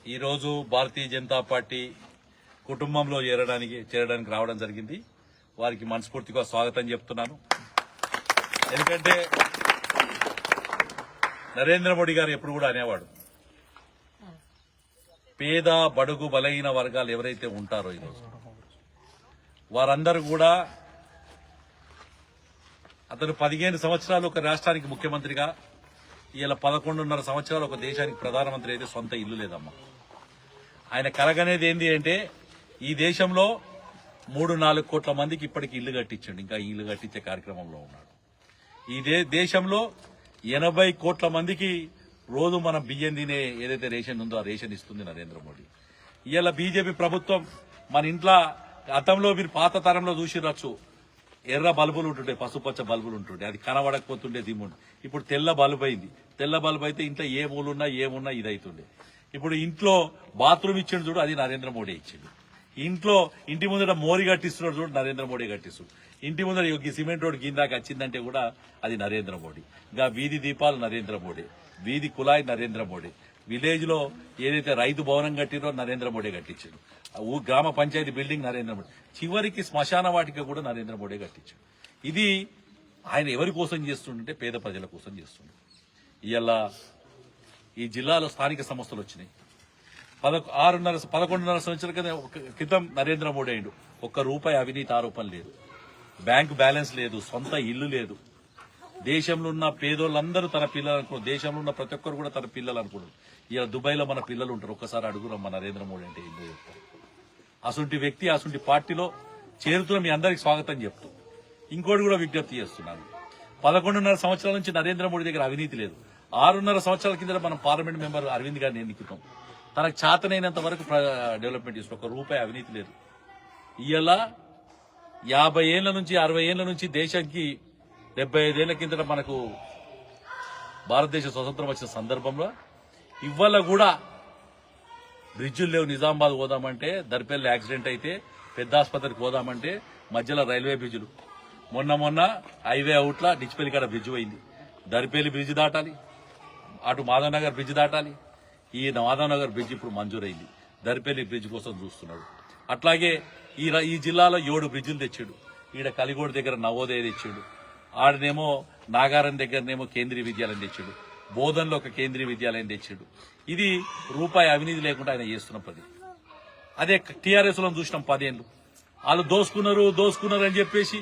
ఈరోజు భారతీయ జనతా పార్టీ కుటుంబంలో చేరడానికి రావడం జరిగింది. వారికి మనస్ఫూర్తిగా స్వాగతం చెప్తున్నాను. ఎందుకంటే నరేంద్ర మోడీ గారు ఎప్పుడు కూడా అనేవాడు, పేద బడుగు బలహీన వర్గాలు ఎవరైతే ఉంటారో ఈరోజు వారందరూ కూడా, అతను 15 సంవత్సరాలు ఒక రాష్ట్రానికి ముఖ్యమంత్రిగా, ఇలా 11.5 సంవత్సరాలు ఒక దేశానికి ప్రధానమంత్రి అయితే సొంత ఇల్లు లేదమ్మా. ఆయన కలగనేది ఏంటి అంటే ఈ దేశంలో 3-4 కోట్ల మందికి ఇప్పటికి ఇల్లు కట్టించండి, ఇంకా ఇల్లు కట్టించే కార్యక్రమంలో ఉన్నాడు. ఈ దేశంలో 80 కోట్ల మందికి రోజు మనం బియ్యం తినే ఏదైతే రేషన్ ఉందో ఆ రేషన్ ఇస్తుంది నరేంద్ర మోడీ. ఇవాళ బీజేపీ ప్రభుత్వం మన ఇంట్లో గతంలో మీరు పాత తరంలో చూసిరచ్చు, ఎర్ర బల్బులు ఉంటుండే, పసుపచ్చ బల్బులు ఉంటుండే, అది కనబడకపోతుండే దిమ్ముండు. ఇప్పుడు తెల్ల బల్బు అయింది. తెల్ల బల్బు అయితే ఇంట్లో ఏ మూలున్నా ఏమున్నా ఇది అవుతుండే. ఇప్పుడు ఇంట్లో బాత్రూమ్ ఇచ్చిండు చూడు, అది నరేంద్ర మోడీ ఇచ్చిండు. ఇంట్లో ఇంటి ముందర మోరి కట్టిస్తున్నాడు చూడు, నరేంద్ర మోడీ కట్టిస్తున్నాడు. ఇంటి ముందర సిమెంట్ రోడ్ కిందాక వచ్చిందంటే కూడా అది నరేంద్ర మోడీ. ఇంకా వీధి దీపాలు నరేంద్ర మోడీ, వీధి కుళాయి నరేంద్ర మోడీ, విలేజ్ లో ఏదైతే రైతు భవనం కట్టిరో నరేంద్ర మోడీ కట్టించాడు, గ్రామ పంచాయతీ బిల్డింగ్ నరేంద్ర మోడీ, చివరికి శ్మశాన వాటిక కూడా నరేంద్ర మోడీ కట్టించాడు. ఇది ఆయన ఎవరి కోసం చేస్తుండే? పేద ప్రజల కోసం చేస్తుండే. ఇవాళ ఈ జిల్లాలో స్థానిక సంస్థలు వచ్చినాయి. 11.5 సంవత్సరాల క్రితం నరేంద్ర మోడీ అయిండు. ₹1 అవినీతి ఆరోపణ లేదు, బ్యాంకు బ్యాలెన్స్ లేదు, సొంత ఇల్లు లేదు. దేశంలో ఉన్న పేదోళ్ళందరూ తన పిల్లలు అనుకున్నారు, దేశంలో ఉన్న ప్రతి ఒక్కరు కూడా తన పిల్లలు అనుకున్నారు. ఇలా దుబాయ్లో మన పిల్లలు ఉంటారు, ఒక్కసారి అడుగురమ్మ నరేంద్ర మోడీ అంటే ఇల్లు చెప్తారు. అసంటి వ్యక్తి అసంటి పార్టీలో చేరుతున్న మీ అందరికి స్వాగతం చెప్తూ ఇంకోటి కూడా విజ్ఞప్తి చేస్తున్నాను. 11.5 సంవత్సరాల నుంచి నరేంద్ర మోడీ దగ్గర అవినీతి లేదు. 6.5 సంవత్సరాల కింద మనం పార్లమెంట్ మెంబర్ అరవింద్ గారిని ఎన్నికుతాం. తనకు చేతనైనంత వరకు డెవలప్మెంట్ చేసిన ₹1 అవినీతి లేదు. ఇవాళ 50 ఏళ్ల నుంచి 60 ఏళ్ల నుంచి దేశానికి 75 ఏళ్ల కిందట మనకు భారతదేశ స్వతంత్రం వచ్చిన సందర్భంలో ఇవాళ కూడా బ్రిడ్జులు లేవు. నిజామాబాద్ పోదామంటే దర్పల్లి యాక్సిడెంట్ అయితే పెద్ద ఆసుపత్రికి పోదామంటే మధ్యలో రైల్వే బ్రిడ్జులు. మొన్న హైవే అవుట్లా డిచ్పల్లి కాడ బ్రిడ్జ్ పోయింది. దర్పల్లి బ్రిడ్జ్ దాటాలి, అటు మాధవ్ నగర్ బ్రిడ్జ్ దాటాలి. ఈ మాధవ్ నగర్ బ్రిడ్జ్ ఇప్పుడు మంజూరైంది, దర్పల్లి బ్రిడ్జ్ కోసం చూస్తున్నాడు. అట్లాగే ఈ జిల్లాలో 7 బ్రిడ్జిలు తెచ్చాడు. ఈడ కలిగోడు దగ్గర నవోదయ తెచ్చాడు, ఆడనేమో నాగారం దగ్గరనేమో కేంద్రీయ విద్యాలయం తెచ్చాడు, బోధన్లో ఒక కేంద్రీయ విద్యాలయం తెచ్చాడు. ఇది ₹1 అవినీతి లేకుండా ఆయన చేస్తున్న పని. అదే టీఆర్ఎస్ లో చూసినాం 10 ఏళ్లు వాళ్ళు దోసుకున్నారు అని చెప్పేసి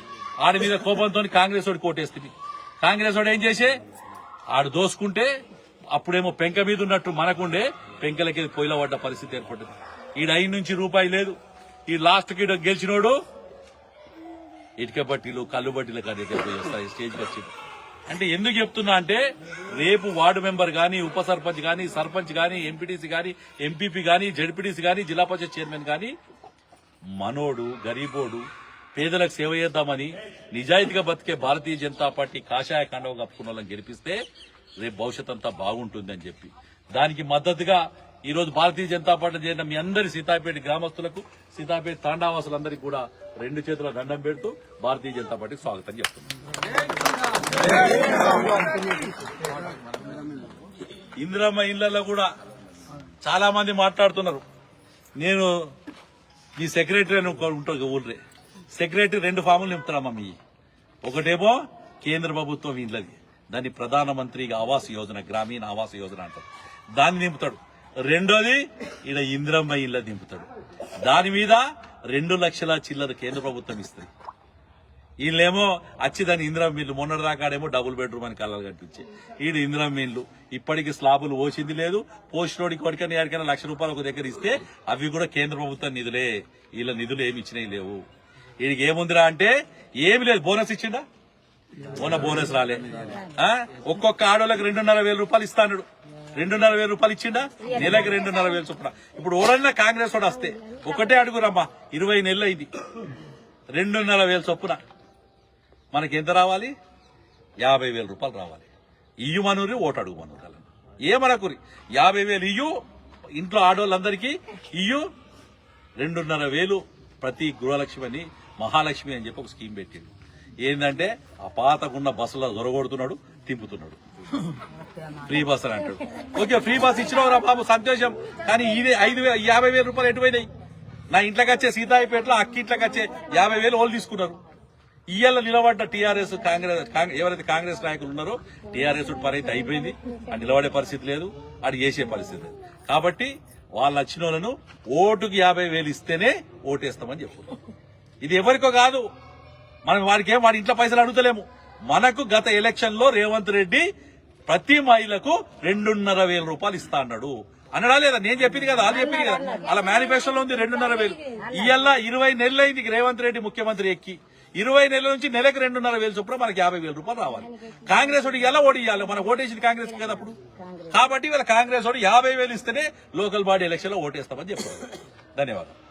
ఆడి మీద కోపంతో కాంగ్రెస్ వాడు కోటేస్తుంది. కాంగ్రెస్ వాడు ఏం చేసే, ఆడు దోసుకుంటే అప్పుడేమో పెంక మీద ఉన్నట్టు మనకుండే పెంకలకి పొయ్యిలో పడ్డ పరిస్థితి ఏర్పడింది. ఈడ ఐదు నుంచి ₹1 లేదు. ఈ లాస్ట్ కి గెలిచినోడు ఇటుక బట్టీలు కళ్ళు బట్టీలు కానీ స్టేజ్కి వచ్చింది. అంటే ఎందుకు చెప్తున్నా అంటే రేపు వార్డు మెంబర్ గాని, ఉప సర్పంచ్ గాని, సర్పంచ్ గాని, ఎంపీటీసీ గాని, ఎంపీపీ గాని, జడ్పీటీసీ గాని, జిల్లా పరిషత్ చైర్మన్ గాని మనోడు గరీబోడు పేదలకు సేవ చేద్దామని నిజాయితీగా బతికే భారతీయ జనతా పార్టీ కాషాయ కండవ కప్పుకున్న వాళ్ళని గెలిపిస్తే రేపు భవిష్యత్ అంతా బాగుంటుందని చెప్పి దానికి మద్దతుగా ఈ రోజు భారతీయ జనతా పార్టీ చేరిన మీ అందరి సీతాపేట గ్రామస్తులకు, సీతాపేట తాండావాసులందరికీ కూడా 2 చేతుల దండం పెడుతూ భారతీయ జనతా పార్టీకి స్వాగతం చెప్తున్నాను. ఇందిరమ్మ ఇళ్లలో కూడా చాలా మంది మాట్లాడుతున్నారు. నేను ఈ సెక్రటరీ అని ఉంటారు ఊళ్ళే, సెక్రటరీ 2 ఫాములు నింపుతారమ్మా. మీ ఒకటేమో కేంద్ర ప్రభుత్వం ఇళ్ళది, దాన్ని ప్రధానమంత్రి ఆవాస్ యోజన, గ్రామీణ ఆవాస్ యోజన అంటారు, దాన్ని నింపుతాడు. రెండోది ఈడ ఇందిరమ్మ ఇళ్ళ నింపుతాడు. దాని మీద 2 లక్షల చిల్లర కేంద్ర ప్రభుత్వం ఇస్తుంది. వీళ్ళేమో వచ్చి దాని ఇందిరమ్మ ఇల్లు మొన్నటి దాకాడేమో డబుల్ బెడ్రూమ్ అని కలర్ కనిపించే ఈడు ఇందిరమ్మ ఇల్లు ఇప్పటికి స్లాబులు పోసింది లేదు. పోస్టులోడికి కొడికైనా ఎక్కడికైనా ₹1,00,000 ఒక దగ్గర ఇస్తే అవి కూడా కేంద్ర ప్రభుత్వం నిధులే, వీళ్ళ నిధులు ఏమి ఇచ్చినాయి లేవు. వీడికి ఏముందిరా అంటే ఏమి లేదు. బోనస్ ఇచ్చిండా? మొన్న బోనస్ రాలే. ఒక్కొక్క ఆడోళ్ళకి ₹2,500 ఇస్తాడు. ₹2,500 ఇచ్చిండా? నెలకి ₹2,500 చొప్పున. ఇప్పుడు ఓడన్నా కాంగ్రెస్ వాడు వస్తే ఒకటే అడుగురమ్మా, 20 నెలలు అయింది, ₹2,500 చొప్పున మనకి ఎంత రావాలి? ₹50,000 రావాలి. ఇయ్యు మనూరి ఓటు అడుగు మనూరు ఏమనకురి 50,000 ఇయ్యు, ఇంట్లో ఆడవాళ్ళందరికీ ఇయ్యు, 2,500 ప్రతి గృహలక్ష్మి అని, మహాలక్ష్మి అని చెప్పి ఒక స్కీమ్ పెట్టిండు. ఏంటంటే ఆ పాతకున్న బస్సులో దొరగొడుతున్నాడు, తింపుతున్నాడు. ఫ్రీ బస్ అని అంటాడు. ఓకే, ఫ్రీ బస్ ఇచ్చినవరా బాబు, సంతోషం. కానీ ఇది 50,000 రూపాయలు ఎటుపోయినాయి? నా ఇంట్లోకి వచ్చే సీతాయిపేటలో అక్కి ఇంట్లోకి వచ్చే 50,000 వాళ్ళు తీసుకున్నారు. ఇయ్యాల నిలబడ్డ టీఆర్ఎస్ ఎవరైతే కాంగ్రెస్ నాయకులు ఉన్నారో టీఆర్ఎస్ పని అయితే అయిపోయింది. అది నిలబడే పరిస్థితి లేదు, అది చేసే పరిస్థితి లేదు. కాబట్టి వాళ్ళు వచ్చిన వాళ్ళను ఓటుకి 50,000 ఇస్తేనే ఓటేస్తామని చెప్పుకున్నాం. ఇది ఎవరికో కాదు, మనం వాడి ఇంట్లో పైసలు అడుగుతలేము. మనకు గత ఎలక్షన్ లో రేవంత్ రెడ్డి ప్రతి మహిళకు 2,500 రూపాయలు ఇస్తా అన్నాడు. అనడా లేదా? నేను చెప్పింది కదా, అది చెప్పింది కదా, అలా మేనిఫెస్టోలో ఉంది 2,500. ఇయ్యాల 20 నెలలైంది రేవంత్ రెడ్డి ముఖ్యమంత్రి ఎక్కి. 20 నెలల నుంచి నెలకు 2,500 చొప్పున మనకి 50,000 రూపాయలు రావాలి. కాంగ్రెస్ వాడికి ఎలా ఓటు ఇవ్వాలి? మనం ఓటేసింది కాంగ్రెస్ కదా అప్పుడు. కాబట్టి వీళ్ళ కాంగ్రెస్ వాడు 50,000 ఇస్తేనే లోకల్ బాడీ ఎలక్షన్ లో ఓటేస్తామని చెప్పారు. ధన్యవాదాలు.